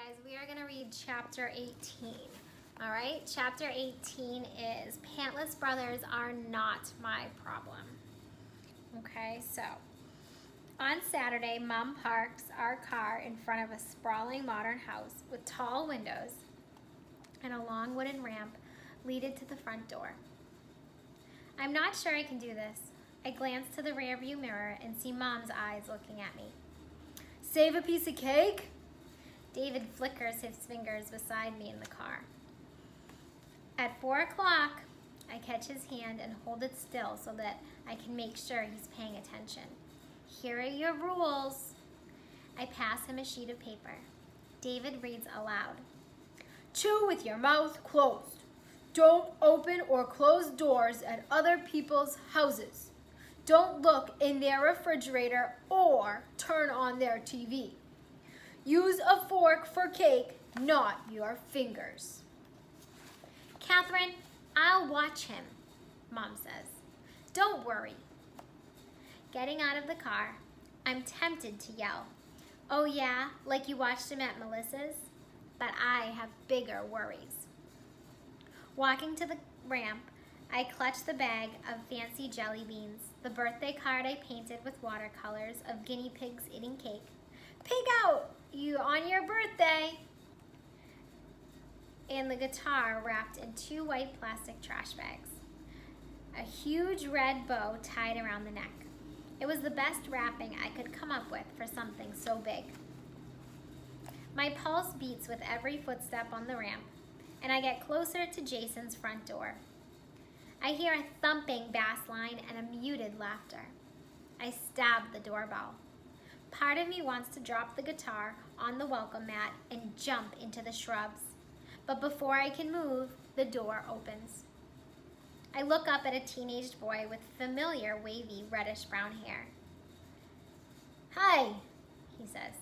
guys, we are going to read chapter 18. All right, chapter 18 is Pantless brothers are not my problem. Okay, so on Saturday, Mom parks our car in front of a sprawling modern house with tall windows and a long wooden ramp leading to the front door. I'm not sure I can do this. I glance to the rearview mirror and see Mom's eyes looking at me. Save a piece of cake? David flickers his fingers beside me in the car. At 4 o'clock, I catch his hand and hold it still so that I can make sure he's paying attention. Here are your rules. I pass him a sheet of paper. David reads aloud. Chew with your mouth closed. Don't open or close doors at other people's houses. Don't look in their refrigerator or turn on their TV. Use a fork for cake, not your fingers. Catherine, I'll watch him, Mom says. Don't worry. Getting out of the car, I'm tempted to yell. Oh yeah, like you watched him at Melissa's? But I have bigger worries. Walking to the ramp, I clutch the bag of fancy jelly beans, the birthday card I painted with watercolors of guinea pigs eating cake. Pig out! You on your birthday! And the guitar wrapped in 2 white plastic trash bags. A huge red bow tied around the neck. It was the best wrapping I could come up with for something so big. My pulse beats with every footstep on the ramp, and I get closer to Jason's front door. I hear a thumping bass line and a muted laughter. I stab the doorbell. Part of me wants to drop the guitar on the welcome mat and jump into the shrubs. But before I can move, the door opens. I look up at a teenage boy with familiar wavy reddish-brown hair. Hi, he says.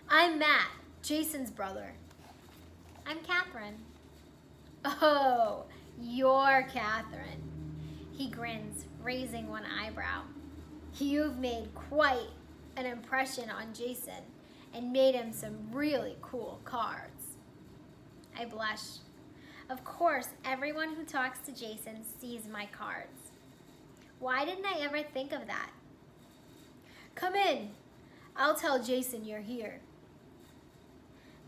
I'm Matt, Jason's brother. I'm Catherine. Oh, you're Catherine. He grins, raising one eyebrow. You've made quite an impression on Jason and made him some really cool cards. I blush. Of course, everyone who talks to Jason sees my cards. Why didn't I ever think of that? Come in. I'll tell Jason you're here.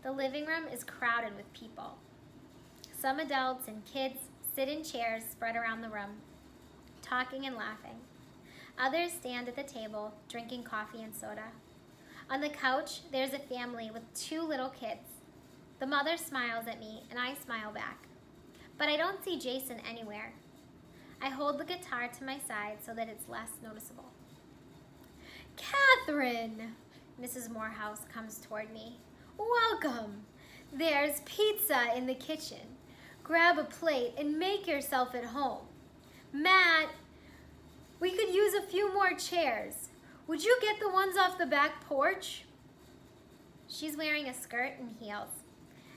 The living room is crowded with people. Some adults and kids sit in chairs spread around the room, talking and laughing. Others stand at the table, drinking coffee and soda. On the couch, there's a family with 2 little kids. The mother smiles at me, and I smile back. But I don't see Jason anywhere. I hold the guitar to my side so that it's less noticeable. Catherine! Mrs. Morehouse comes toward me. Welcome! There's pizza in the kitchen. Grab a plate and make yourself at home. Matt, we could use a few more chairs. Would you get the ones off the back porch? She's wearing a skirt and heels.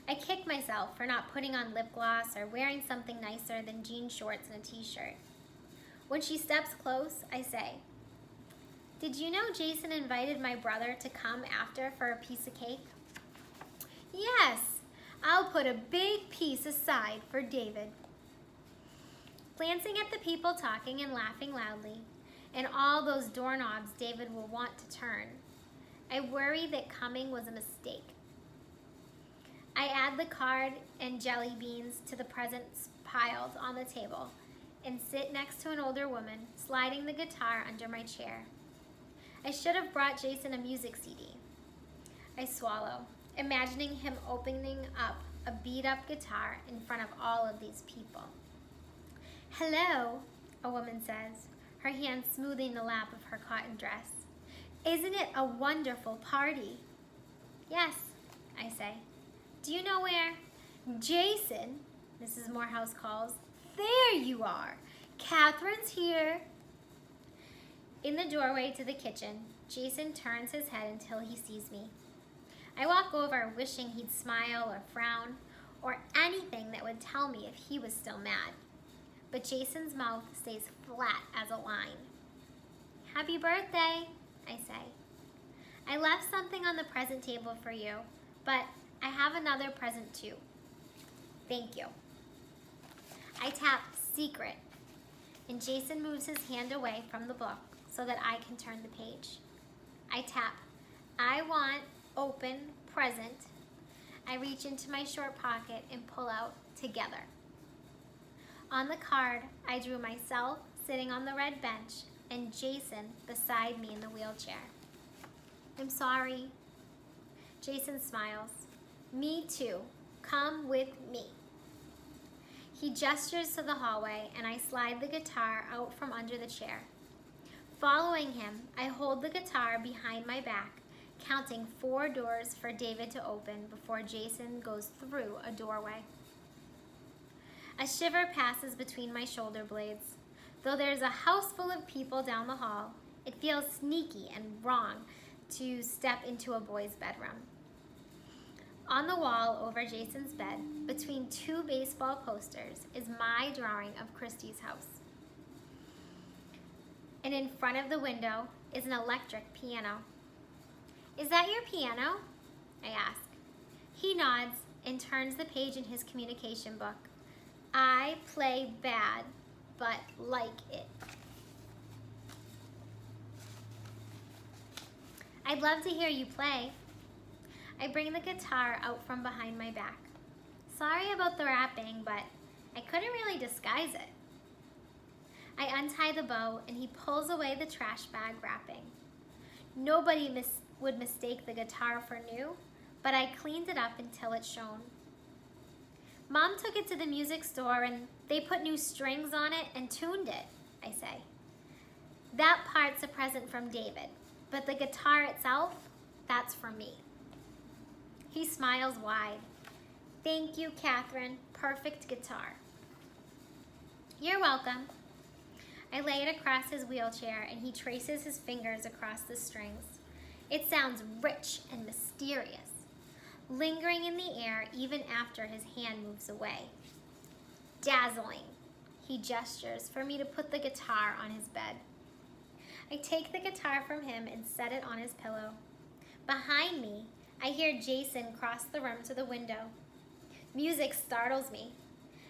I kick myself for not putting on lip gloss or wearing something nicer than jean shorts and a t-shirt. When she steps close, I say, Did you know Jason invited my brother to come after for a piece of cake? Yes, I'll put a big piece aside for David. Glancing at the people talking and laughing loudly, and all those doorknobs David will want to turn, I worry that coming was a mistake. I add the card and jelly beans to the presents piled on the table and sit next to an older woman, sliding the guitar under my chair. I should have brought Jason a music CD. I swallow, imagining him opening up a beat-up guitar in front of all of these people. Hello, a woman says, her hand smoothing the lap of her cotton dress. Isn't it a wonderful party? Yes, I say. Do you know where? Jason, Mrs. Morehouse calls. There you are. Catherine's here. In the doorway to the kitchen, Jason turns his head until he sees me. I walk over wishing he'd smile or frown or anything that would tell me if he was still mad. But Jason's mouth stays flat as a line. Happy birthday, I say. I left something on the present table for you, but I have another present too. Thank you. I tap secret, and Jason moves his hand away from the book so that I can turn the page. I tap, I want, open, present. I reach into my short pocket and pull out together. On the card, I drew myself sitting on the red bench and Jason beside me in the wheelchair. I'm sorry. Jason smiles. Me too. Come with me. He gestures to the hallway and I slide the guitar out from under the chair. Following him, I hold the guitar behind my back, counting 4 doors for David to open before Jason goes through a doorway. A shiver passes between my shoulder blades. Though there's a house full of people down the hall, it feels sneaky and wrong to step into a boy's bedroom. On the wall over Jason's bed, between 2 baseball posters, is my drawing of Christy's house. And in front of the window is an electric piano. Is that your piano? I ask. He nods and turns the page in his communication book. I play bad, but like it. I'd love to hear you play. I bring the guitar out from behind my back. Sorry about the wrapping, but I couldn't really disguise it. I untie the bow and he pulls away the trash bag wrapping. Nobody would mistake the guitar for new, but I cleaned it up until it shone. Mom took it to the music store and they put new strings on it and tuned it, I say. That part's a present from David, but the guitar itself, that's for me. He smiles wide. Thank you, Catherine. Perfect guitar. You're welcome. I lay it across his wheelchair and he traces his fingers across the strings. It sounds rich and mysterious, lingering in the air even after his hand moves away. Dazzling. He gestures for me to put the guitar on his bed. I take the guitar from him and set it on his pillow. Behind me, I hear Jason cross the room to the window. Music startles me.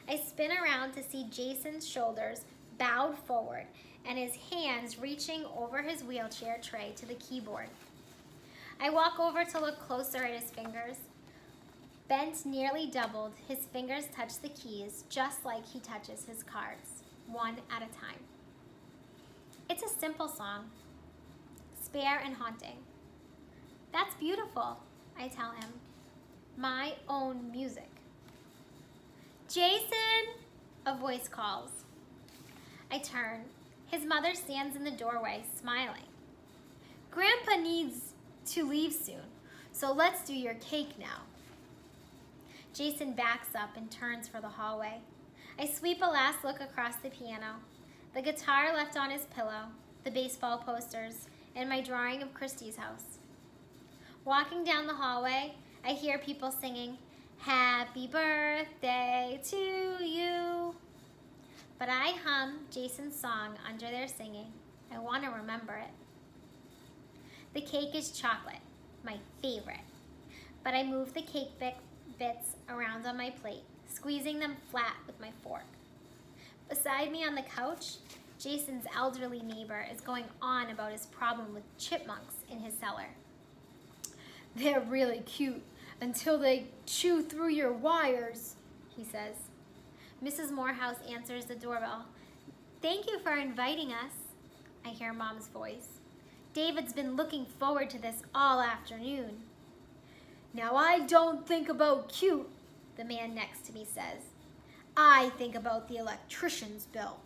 I spin around to see Jason's shoulders bowed forward and his hands reaching over his wheelchair tray to the keyboard. I walk over to look closer at his fingers. Bent nearly doubled, his fingers touch the keys just like he touches his cards, one at a time. It's a simple song, spare and haunting. That's beautiful, I tell him. My own music. Jason, a voice calls. I turn. His mother stands in the doorway, smiling. Grandpa needs to leave soon, so let's do your cake now. Jason backs up and turns for the hallway. I sweep a last look across the piano, the guitar left on his pillow, the baseball posters, and my drawing of Christy's house. Walking down the hallway, I hear people singing, Happy birthday to you. But I hum Jason's song under their singing. I want to remember it. The cake is chocolate, my favorite. But I move the cake bits around on my plate, squeezing them flat with my fork. Beside me on the couch, Jason's elderly neighbor is going on about his problem with chipmunks in his cellar. They're really cute until they chew through your wires, he says. Mrs. Morehouse answers the doorbell. Thank you for inviting us, I hear Mom's voice. David's been looking forward to this all afternoon. Now I don't think about cute, the man next to me says. I think about the electrician's bill.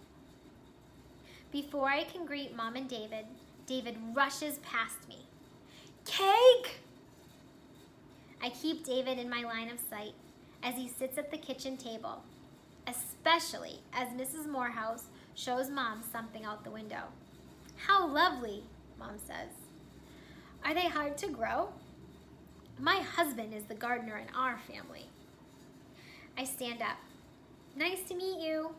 Before I can greet Mom and David, David rushes past me. Cake! I keep David in my line of sight as he sits at the kitchen table, especially as Mrs. Morehouse shows Mom something out the window. How lovely, Mom says. Are they hard to grow? My husband is the gardener in our family. I stand up. Nice to meet you,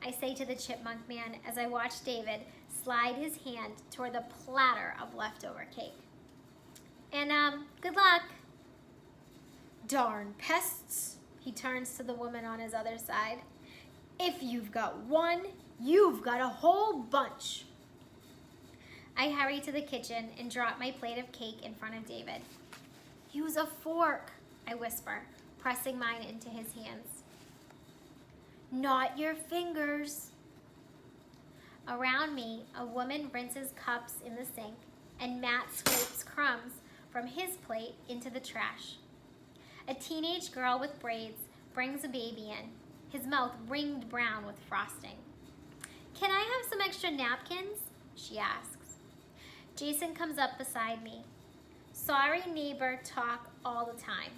I say to the chipmunk man as I watch David slide his hand toward the platter of leftover cake. And good luck. Darn pests. He turns to the woman on his other side. If you've got one, you've got a whole bunch. I hurry to the kitchen and drop my plate of cake in front of David. Use a fork, I whisper, pressing mine into his hands. Not your fingers. Around me, a woman rinses cups in the sink, and Matt scrapes crumbs from his plate into the trash. A teenage girl with braids brings a baby in, his mouth ringed brown with frosting. Can I have some extra napkins? She asks. Jason comes up beside me. Sorry, neighbor, talk all the time.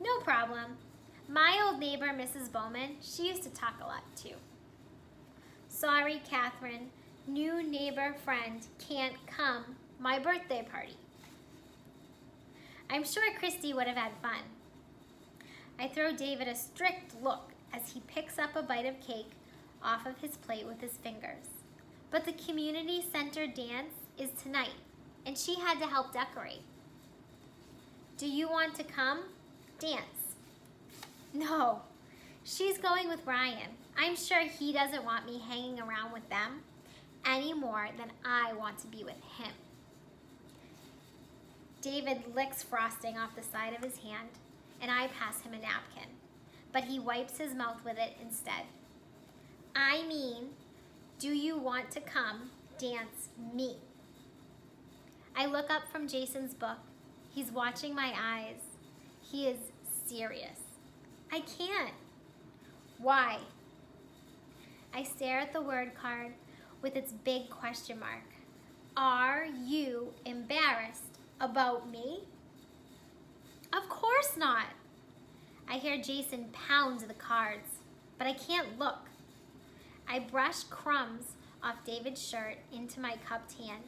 No problem. My old neighbor, Mrs. Bowman, she used to talk a lot too. Sorry, Catherine, new neighbor friend can't come my birthday party. I'm sure Christy would have had fun. I throw David a strict look as he picks up a bite of cake off of his plate with his fingers. But the community center dance is tonight, and she had to help decorate. Do you want to come dance? No, she's going with Ryan. I'm sure he doesn't want me hanging around with them any more than I want to be with him. David licks frosting off the side of his hand, and I pass him a napkin, but he wipes his mouth with it instead. I mean, do you want to come dance me? I look up from Jason's book. He's watching my eyes. He is serious. I can't. Why? I stare at the word card with its big question mark. Are you embarrassed about me? Of course not. I hear Jason pound the cards, but I can't look. I brush crumbs off David's shirt into my cupped hand.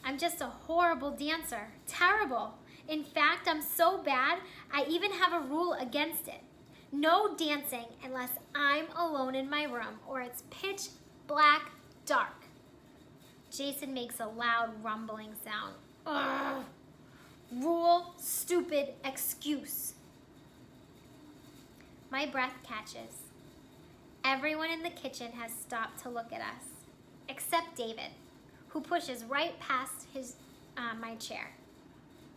I'm just a horrible dancer. Terrible. In fact, I'm so bad, I even have a rule against it. No dancing unless I'm alone in my room or it's pitch black dark. Jason makes a loud rumbling sound. Ugh. Rule, stupid excuse. My breath catches. Everyone in the kitchen has stopped to look at us, except David, who pushes right past my chair.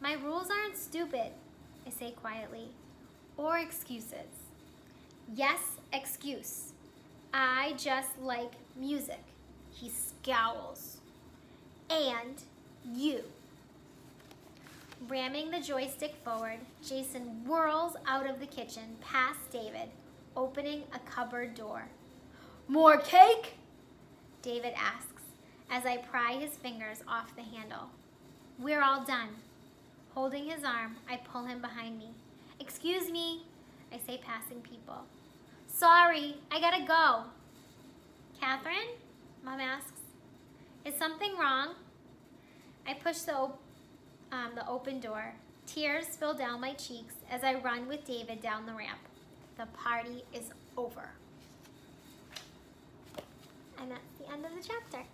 My rules aren't stupid, I say quietly, or excuses. Yes, excuse. I just like music. He scowls. And you. Ramming the joystick forward, Jason whirls out of the kitchen past David, opening a cupboard door. More cake? David asks as I pry his fingers off the handle. We're all done. Holding his arm, I pull him behind me. Excuse me, I say passing people. Sorry, I gotta go. Catherine? Mom asks. Is something wrong? I push the open door. Tears spill down my cheeks as I run with David down the ramp. The party is over. And that's the end of the chapter.